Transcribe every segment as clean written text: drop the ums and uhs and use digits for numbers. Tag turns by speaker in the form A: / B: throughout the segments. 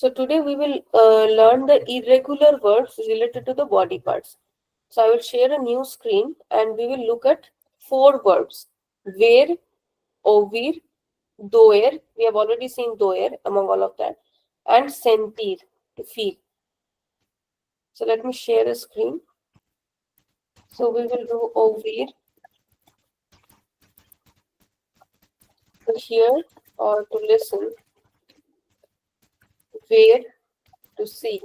A: So today we will learn the irregular verbs related to the body parts. So I will share a new screen and we will look at 4 verbs. VER, OUVIR, DOER, we have already seen DOER among all of that, and SENTIR, to feel. So let me share a screen. So we will do OUVIR to hear or to listen, VER to see,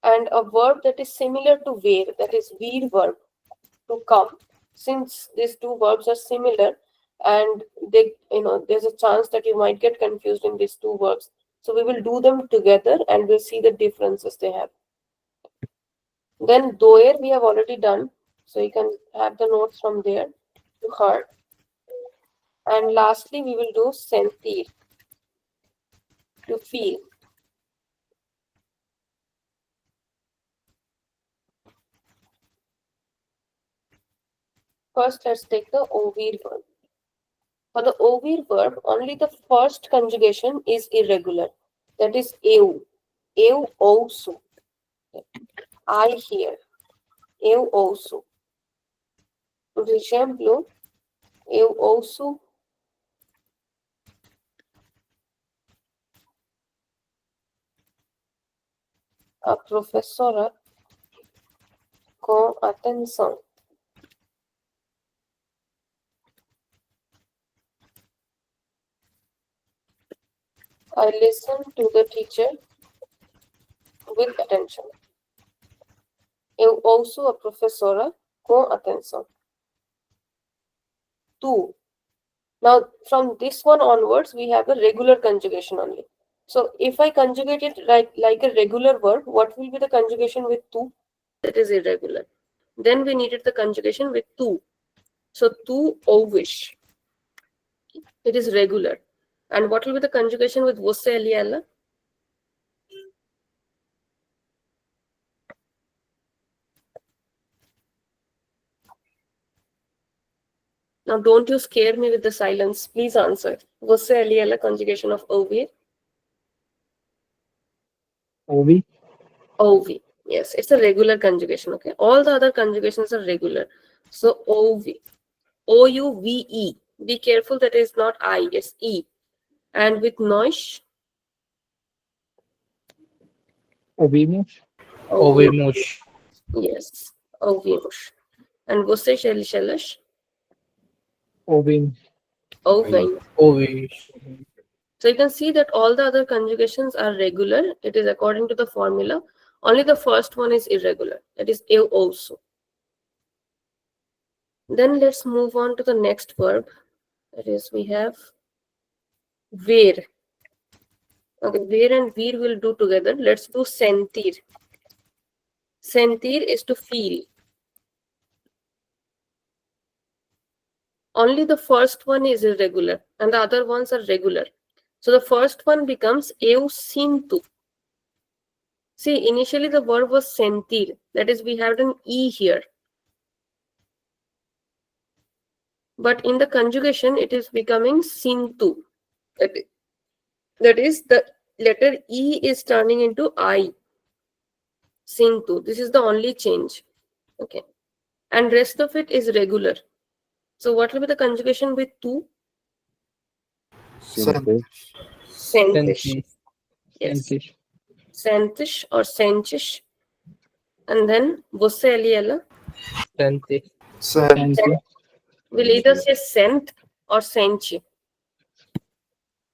A: and a verb that is similar to VER, that is VER verb, to come. Since these two verbs are similar and they, there's a chance that you might get confused in these two verbs. So we will do them together and we'll see the differences they have. Then doer we have already done. So you can have the notes from there to heart. And lastly, we will do sentir, to feel. First, let's take the OUVIR verb. For the OUVIR verb, only the first conjugation is irregular. That is eu. Eu ouço. I hear. Eu ouço. Por exemplo, eu ouço a professora com atenção. I listen to the teacher with attention. Eu ouço a professora com atenção. Tu. Now, from this one onwards, we have a regular conjugation only. So, if I conjugate it like a regular verb, what will be the conjugation with tu? That is irregular. Then we needed the conjugation with tu. So, tu ouvis. It is regular. And what will be the conjugation with você, ele, ela? Now, don't you scare me with the silence. Please answer. Você, ele, ela, conjugation of OUVIR?
B: OUVIR.
A: OUVIR. Yes, it's a regular conjugation. Okay. All the other conjugations are regular. So, OUVIR. OUVE. Be careful that is not I, it's E. And with nós?
B: Ouvimos.
A: Ouvimos. Yes, ouvimos. And vocês, eles?
B: Ouvimos.
A: Ouvem.
B: Ouvimos.
A: So you can see that all the other conjugations are regular. It is according to the formula. Only the first one is irregular. That is eu ouço. Then let's move on to the next verb. That is, we have VER. Okay, VER and VIR will do together. Let's do sentir. Sentir is to feel. Only the first one is irregular and the other ones are regular. So the first one becomes eu sinto. See, initially the verb was sentir. That is, we have an E here. But in the conjugation, it is becoming sintu. That is, the letter E is turning into I. Sintu. This is the only change. Okay. And rest of it is regular. So what will be the conjugation with tu?
B: Sentish.
A: Sentish. Yes. Sentish or sentish. And then você, ele, ela?
B: Senti.
A: Will either say sent or senti.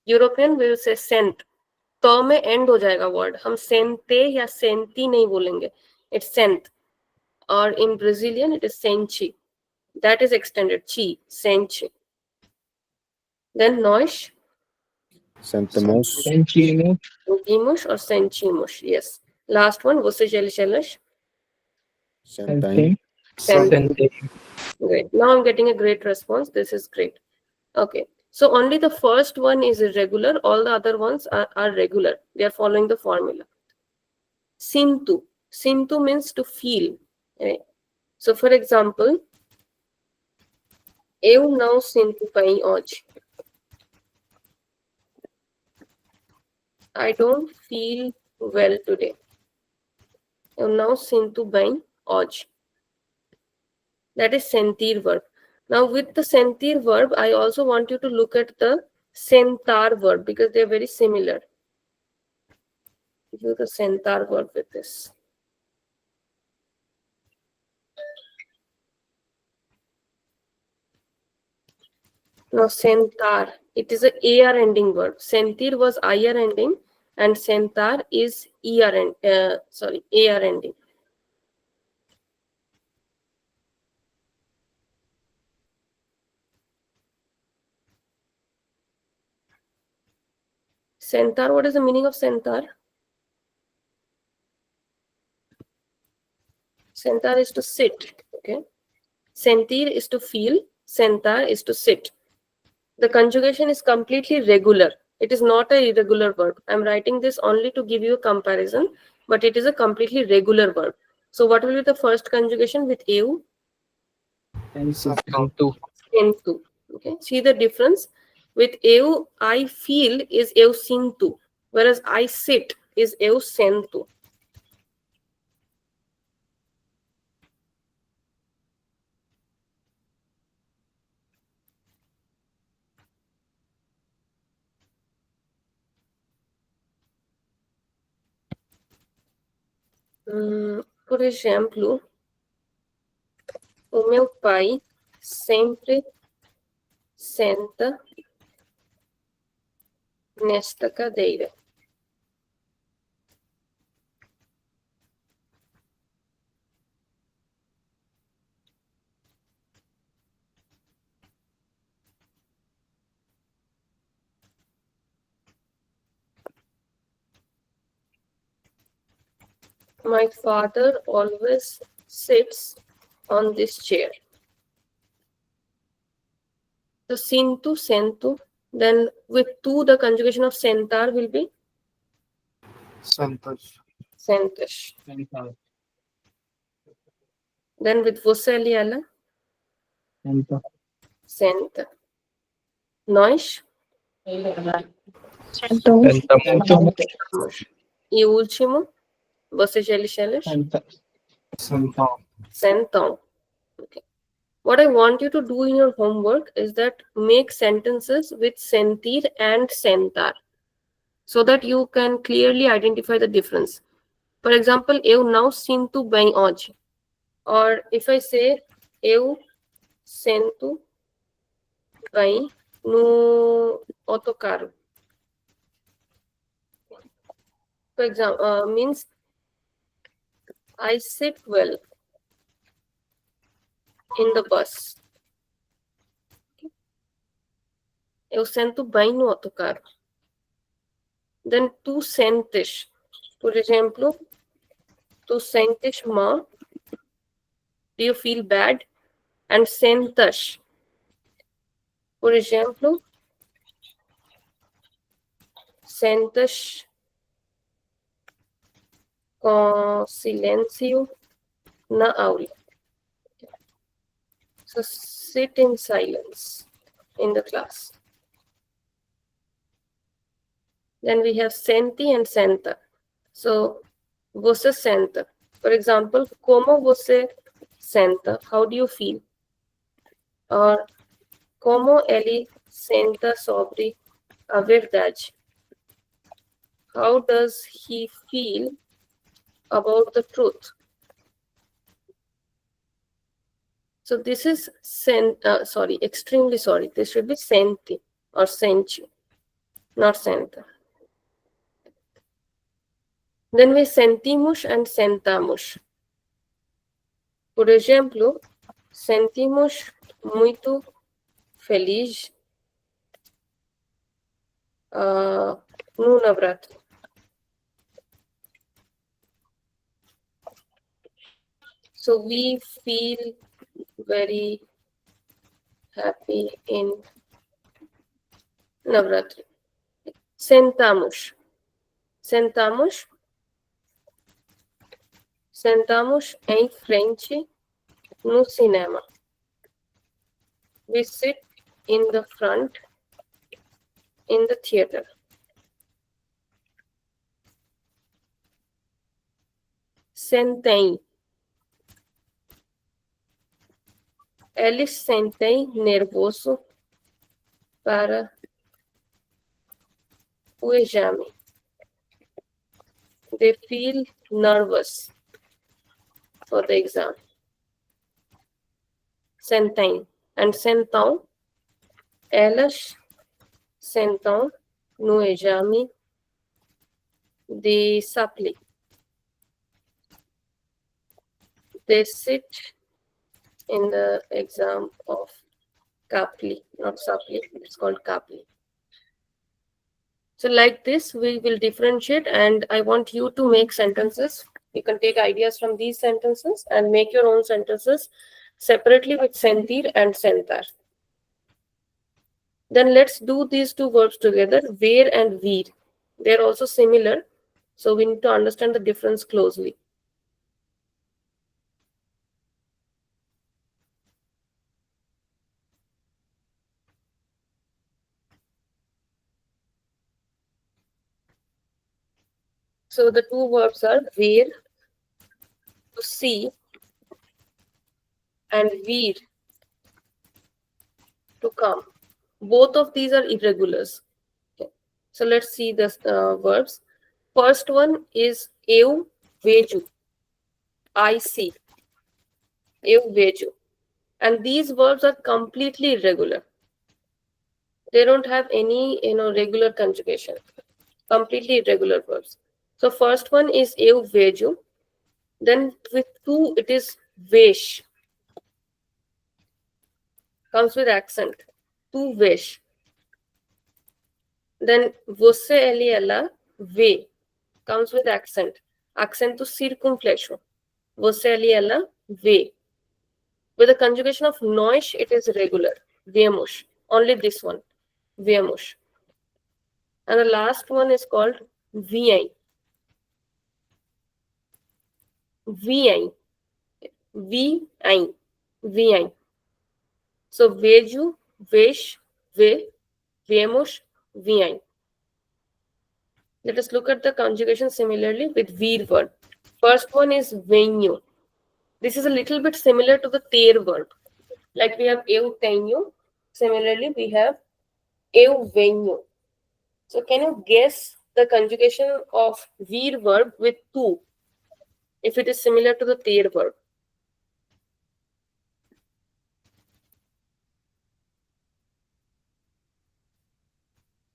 A: European will say sent. तो में end हो जाएगा word. हम sente या senti नहीं बोलेंगे. It's sent. Or in Brazilian, it is senti. That is extended. Chi, senti. Then nós.
B: Sentimos. Sentimos.
A: Sentimos or sentimos. Yes. Last one. Vocês, eles?
B: Sentem.
A: Great. Now I'm getting a great response. This is great. Okay. So only the first one is irregular. All the other ones are regular. They are following the formula. Sintu. Sintu means to feel. Right? So for example, eu não sinto bem hoje. I don't feel well today. Eu não sinto bem hoje. That is sentir verb. Now with the sentir verb, I also want you to look at the sentar verb because they are very similar. Give you the sentar verb with this. Now sentar, it is a AR ending verb. Sentir was IR ending and sentar is AR ending. Sentar, what is the meaning of sentar? Sentar is to sit, okay? Sentir is to feel, sentar is to sit. The conjugation is completely regular. It is not an irregular verb. I'm writing this only to give you a comparison, but it is a completely regular verb. So what will be the first conjugation with eu?
B: Sentu.
A: Sentu. Okay. See the difference? With eu, I feel is eu sintu, whereas I sit is eu sentu. Por exemplo, o meu pai sempre senta nesta cadeira. My father always sits on this chair. So sintu, sentu, then with tu, the conjugation of sentar will be
B: Sentas.
A: sentish. Then with você ali ela,
B: Senta.
A: senta. Nós
B: Sentamos.
A: e o último, vocês eles
B: Sentão.
A: sentam. Okay. What I want you to do in your homework is that make sentences with sentir and sentar so that you can clearly identify the difference. For example, eu não sinto bem hoje. Or if I say eu sento bem no autocarro. For example, means I sit well in the bus. Eu sento bem no autocarro. Then tu sentes. Por exemplo, tu sentes mal. Do you feel bad? And sentas. Por exemplo, sentas com silêncio na aula. So sit in silence in the class. Then we have senti and senta. So você senta. For example, como você senta? How do you feel? Or como ele senta sobre a verdade? How does he feel about the truth? So this is extremely sorry. This should be senti or senti, not senta. Then we sentimos and sentamos. Por exemplo, sentimos muito feliz no navratri. So we feel very happy in Navratri. Sentamos. Sentamos em frente no cinema. We sit in the front in the theater. Sentem. Eles sentem nervoso para o exame. They feel nervous for the exam. Sentem. And sentam. Elas sentam no exame de suppli. They sit in the exam of Kapli, not suppli, it's called Kapli. So like this, we will differentiate, and I want you to make sentences. You can take ideas from these sentences and make your own sentences separately with sentir and sentar. Then let's do these two verbs together, VER and VIR. They're also similar, so we need to understand the difference closely. So the two verbs are VER, to see, and VIR, to come. Both of these are irregulars. Okay. So let's see the verbs. First one is eu vejo. I see. Eu vejo. And these verbs are completely irregular. They don't have any regular conjugation. Completely irregular verbs. So first one is eu vejo. Then with tu it is vesh. Comes with accent. Tu vesh. Then você ele ela vê. Comes with accent. Accento circunflexo. Você ele ela vê. With the conjugation of nós, it is regular. Vemos. Only this one. Vemos. And the last one is called vem. Vem. Vem. Vem. So vejo, vês, vê, vemos, vem. Let us look at the conjugation similarly with VER verb. First one is venho. This is a little bit similar to the ter verb. Like we have eu tenho. Similarly, we have eu venho. So can you guess the conjugation of VER verb with tu, if it is similar to the ter verb?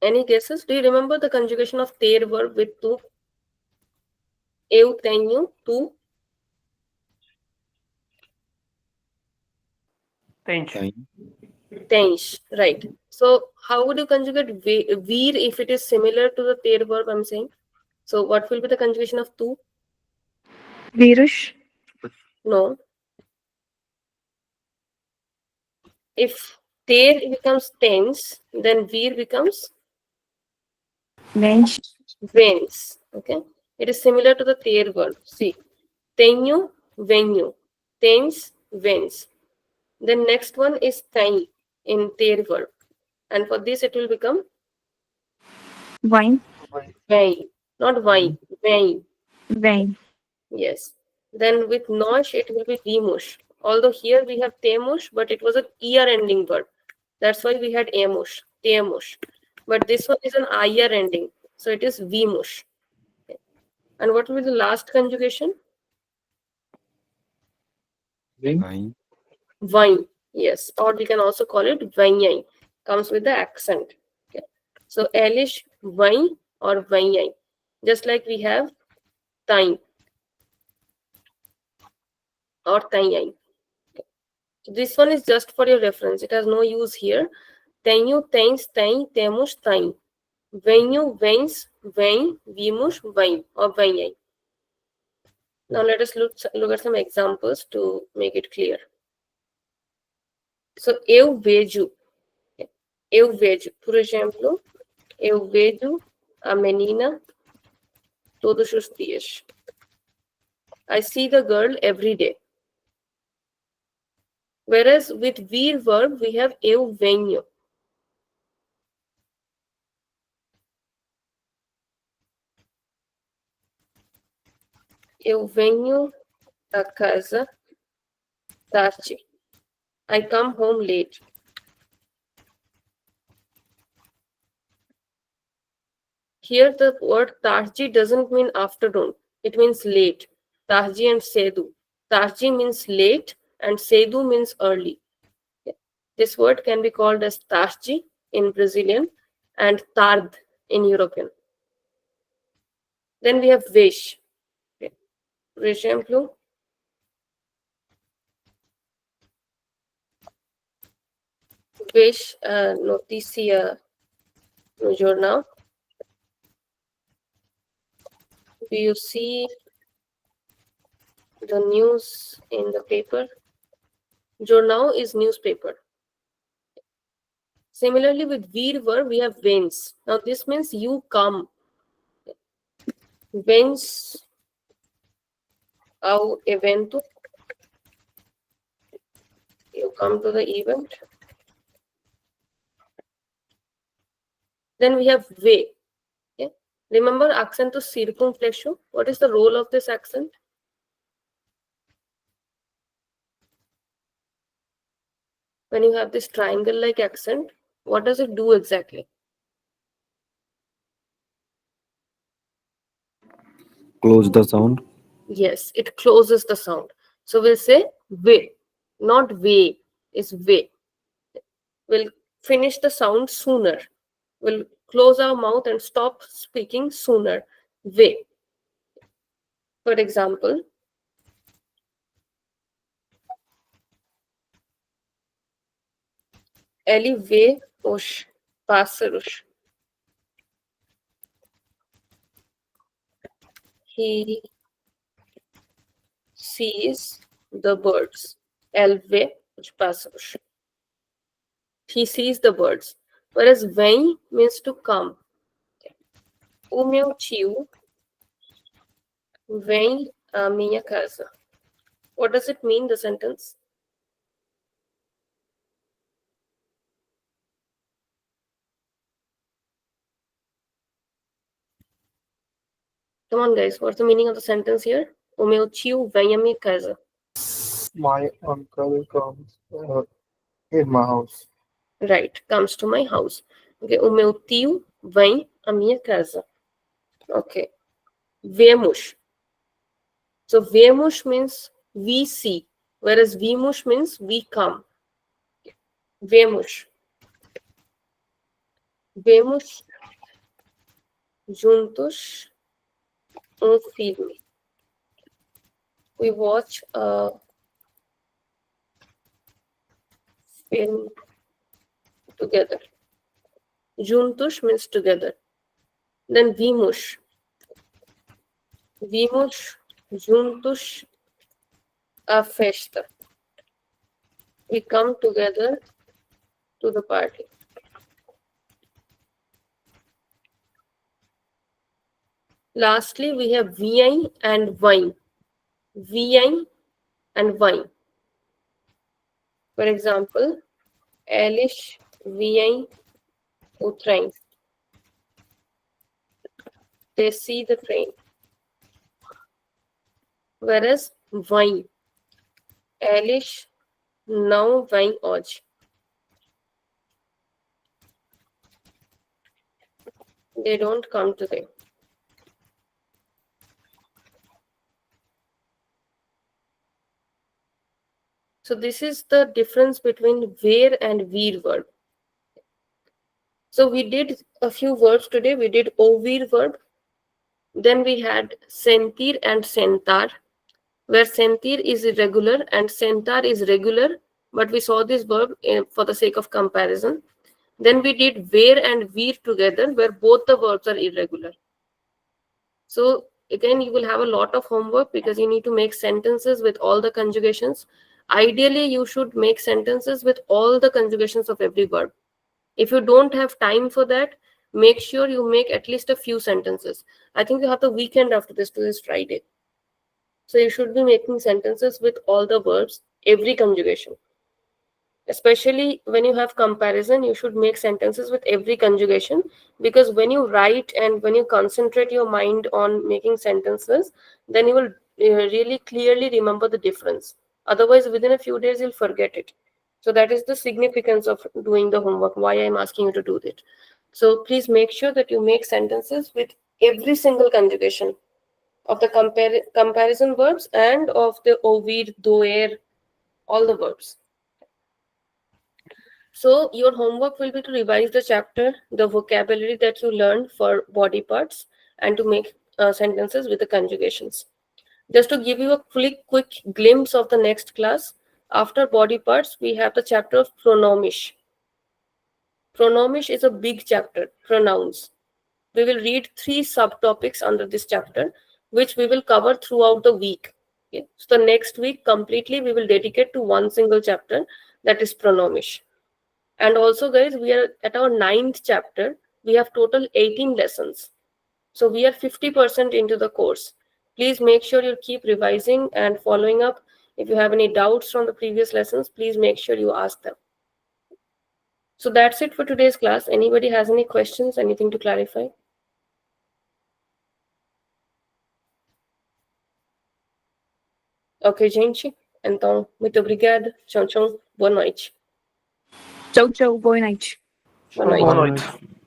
A: Any guesses? Do you remember the conjugation of ter verb with tu? Eu tenho, tu. Tens, right. So how would you conjugate VER if it is similar to the ter verb I'm saying? So what will be the conjugation of tu?
C: Vírus.
A: No. If ter becomes tens, then VER becomes
C: Vens.
A: vens. Okay. It is similar to the ter verb. See. Tenho, venho. Tens, vens. Then next one is tem in ter verb. And for this it will become
C: Vem.
A: vem. Not vem. Vem.
C: Vem.
A: Yes. Then with nós it will be vimos. Although here we have temos, but it was an er ending verb. That's why we had emos, temos. But this one is an ir ending. So it is vimos. Okay. And what will be the last conjugation?
B: Vem.
A: Vem. Yes. Or we can also call it venham. Comes with the accent. Okay. So eles vem or venham. Just like we have tem or tenham. So this one is just for your reference. It has no use here. Tenho, tens, tem, temos, tem. Venho, vens, vem, vimos, vem, or venham. Now let us look at some examples to make it clear. So, eu vejo. Eu vejo. Por exemplo, eu vejo a menina todos os dias. I see the girl every day. Whereas with VER verb, we have eu venho. Eu venho da casa tarde. I come home late. Here the word tarde doesn't mean afternoon. It means late. Tarde and cedo. Tarde means late and cedo means early. This word can be called as tarde in Brazilian and tarde in European. Then we have vez. Por exemplo, vez a notícia no jornal. Do you see the news in the paper? Jornal is newspaper. Similarly, with vir verb, we have vens. Now, this means you come. Vens ao evento. You come to the event. Then we have ve. Okay? Remember accentus circumflexio? What is the role of this accent? When you have this triangle-like accent, what does it do exactly?
D: Close the sound.
A: Yes, it closes the sound. So we'll say ve, not ve, it's ve. We'll finish the sound sooner. We'll close our mouth and stop speaking sooner. Ve. For example, ele vê os pássaros. He sees the birds. Ele vê os pássaros. He sees the birds. Whereas vem means to come. O meu tio vem à minha casa. What does it mean, the sentence? Come on, guys. What's the meaning of the sentence here? O meu tio vem à minha casa.
B: My uncle comes in my house.
A: Right, comes to my house. Okay, o meu tio vem à minha casa. Okay. Vemos. So vemos means we see, whereas vimos means we come. Vemos. Vemos juntos filme. We watch a film together. Juntos means together. Then vimos. Vimos juntos a festa. We come together to the party. Lastly, we have vem and vem. Vem and vem. For example, eles vêm o trem. They see the train. Whereas vem, eles não vêm hoje. They don't come today. So this is the difference between VER and VER verb. So we did a few verbs today. We did OUVIR verb. Then we had SENTIR and SENTAR, where SENTIR is irregular and SENTAR is regular, but we saw this verb for the sake of comparison. Then we did VER and VIR together, where both the verbs are irregular. So again, you will have a lot of homework because you need to make sentences with all the conjugations. Ideally, you should make sentences with all the conjugations of every verb. If you don't have time for that, make sure you make at least a few sentences. I think you have the weekend after this to this Friday. So you should be making sentences with all the verbs, every conjugation. Especially when you have comparison, you should make sentences with every conjugation, because when you write and when you concentrate your mind on making sentences, then you will really clearly remember the difference. Otherwise, within a few days, you'll forget it. So that is the significance of doing the homework, why I'm asking you to do that. So please make sure that you make sentences with every single conjugation of the comparison verbs and of the OUVIR, DOER, all the verbs. So your homework will be to revise the chapter, the vocabulary that you learned for body parts, and to make sentences with the conjugations. Just to give you a quick glimpse of the next class, after body parts, we have the chapter of pronomish. Pronomish is a big chapter, pronouns. We will read 3 subtopics under this chapter, which we will cover throughout the week. Okay? So the next week completely we will dedicate to one single chapter, that is pronomish. And also guys, we are at our 9th chapter. We have total 18 lessons. So we are 50% into the course. Please make sure you keep revising and following up. If you have any doubts from the previous lessons, please make sure you ask them. So that's it for today's class. Anybody has any questions, anything to clarify? Ok, gente? Então, muito obrigada. Tchau, tchau. Boa noite.
C: Tchau, tchau. Boa noite.
A: Boa noite.
B: Boa noite.